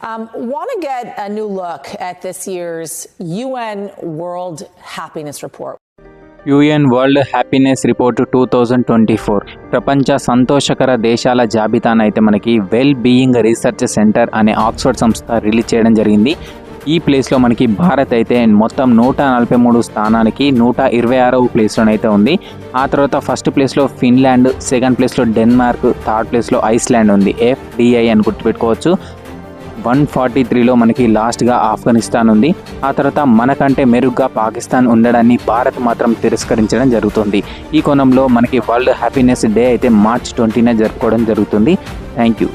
Want to get a new look at this year's UN World Happiness Report. UN world happiness report 2024 ప్రపంచ సంతోషకర దేశాల జాబితానైతే మనకి well being research centre అనే Oxford సంస్థ release చేయడం జరిగింది. ఈ ప్లేస్లో మనకి భారత్ అయితే మొత్తం 143 స్థానానికి 126వ ప్లేస్లోనైతే ఉంది. ఆ తర్వాత ఫస్ట్ ప్లేస్లో ఫిన్లాండ్, సెకండ్ ప్లేస్లో డెన్మార్క్, థర్డ్ ప్లేస్లో ఐస్లాండ్ ఉంది. FDI అని గుర్తుపెట్టుకోవచ్చు. 143లో మనకి లాస్ట్గా ఆఫ్ఘనిస్తాన్ ఉంది. ఆ తర్వాత మనకంటే మెరుగ్గా పాకిస్తాన్ ఉండడాన్ని భారత్ మాత్రం తిరస్కరించడం జరుగుతుంది. ఈ కోణంలో మనకి వరల్డ్ హ్యాపీనెస్ డే అయితే మార్చ్ 20న జరుపుకోవడం జరుగుతుంది. Thank you.